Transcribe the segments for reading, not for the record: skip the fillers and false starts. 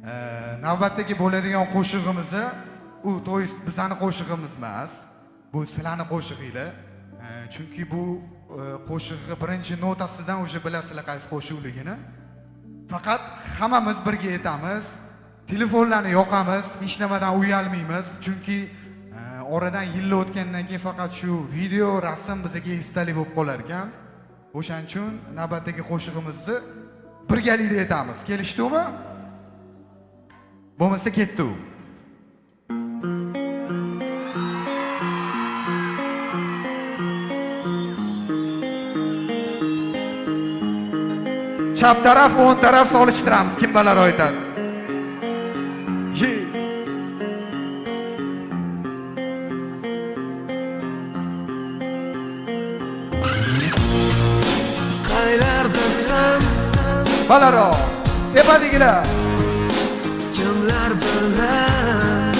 Navbatdagi bo'ladigan qo'shig'imiz u to'y bizning qo'shig'imiz emas. Bu sizlarning qo'shig'inglar. Chunki bu qo'shig'i birinchi notasidan o'sha bilasizlar qaysi qo'shiqligini. Faqat hammamiz birga aytamiz. Telefonlarni yoqamiz, hech nimadan uyalmaymiz. Chunki oradan yillar o'tgandan keyin faqat shu video, rasm bizga esdalik bo'lib qolar ekan. O'shaning uchun navbatdagi qo'shig'imizni birgalikda aytamiz. Kelishdingmi? Bo'lmasa ketdi u. Chap taraf, o'ng taraf solishtiramiz. Kim balar aytadi? Qaylardasan? Balaro, tepadigilar. Kimlar bilan?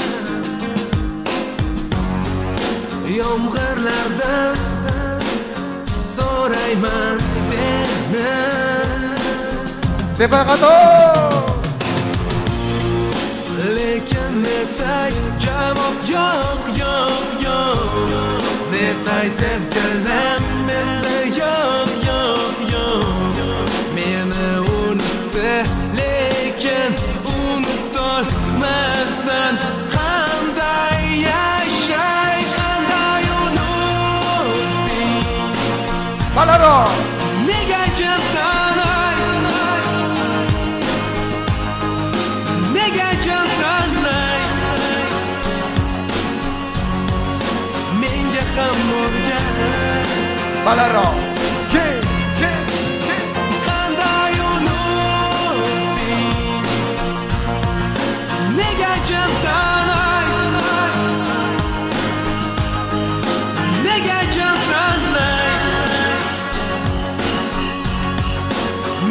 Yomg'irlardan so'rayman seni. Tepaqato. Lekin netay javob yo'q, yo'q, yo'q. Netay sevgilim menda yo'q, yo'q, yo'q. Meni unutdi, lekin unutolmasdan qanday yashay, qanday unutding? Balaro. Nega jimsan? Nega jimsan? Menga ham o'rgan. Balaro. Qanday unutding? Nega jimsan? Nega jimsan?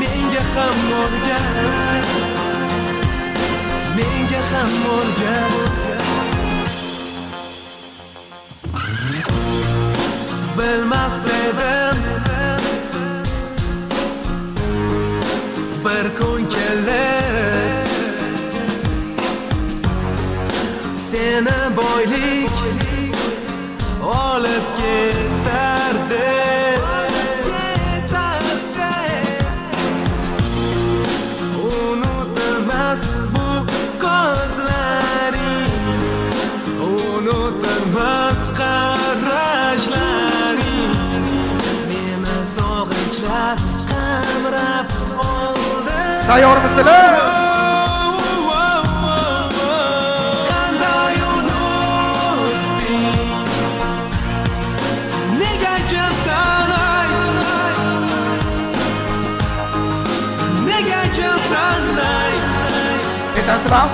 Menga ham o'rgan. Menga ham o'rgan. Bilmas edim bir kun kelar seni boylik olib ketardi. Unutmas bu ko'zlaring, unutmas qarashlaring. Meni sog'inchlar qamrab oldi. Tayyormisizlar? Qanday unutding? Nega jimsan? Nega jimsan? Aytasizlar?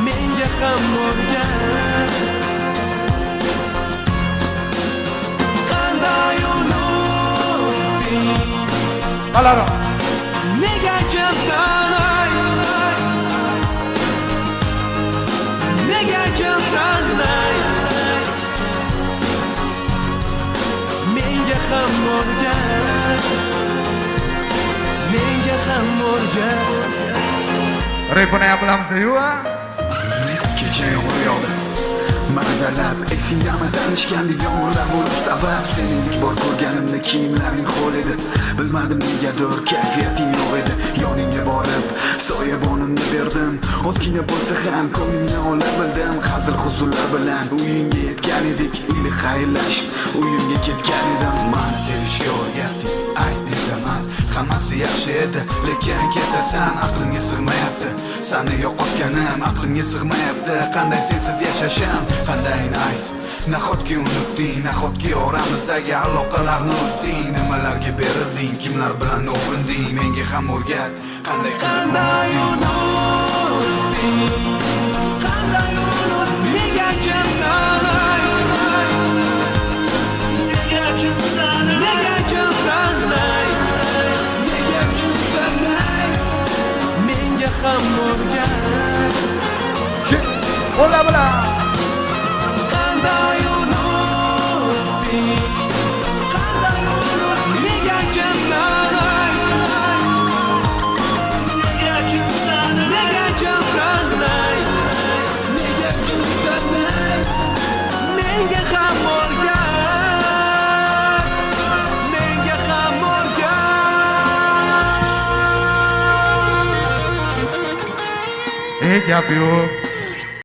Menga ham o'rgan. Qanday unutding? Balaro. Nega jimsan? Nega jimsan? Menga ham o'rgan. Menga ham o'rgan. Repini ham bilamiz-ku. Kecha yomg'ir yog'di. Manadalab eksingami tanishgandek yomg'irlar bo'lib sabab. Seni ilk bor ko'rganimda kiyimlaring ho'l edi. Bilmadim negadir kayfiyating yo'q edi. Yoningga borib soyabonimni berdim. Ozgina bo'lsa ham ko'nglingni ola bildim. Hazil huzurlar bilan uyingga yetgan edik. Uyli xayrlashib uyimga ketgan edim. Meni sevishga o'rgatding. Ay mendaman hammasi yaxshi edi, lekin ketasan aqlimga sig'mayapti. Seni yo'qotganim aqlimga sig'mayapti. Qanday sensiz yashashim, qanday ayt. Nahotki unutding, nahotki oramizdagi aloqalarni uzding. Nimalarga berilding, kimlar bilan o'rinding? Menga ham o'rgat, qanday qilib unutding? Qanday unutding? Nega jimsan? Nega jimsan? Nega jimsan? Nega jimsan? Menga ham o'rgan. Ola bilan. Qanday unutding? Qanday unutding? Nega jimsan? Nega jimsan? gap yo'q.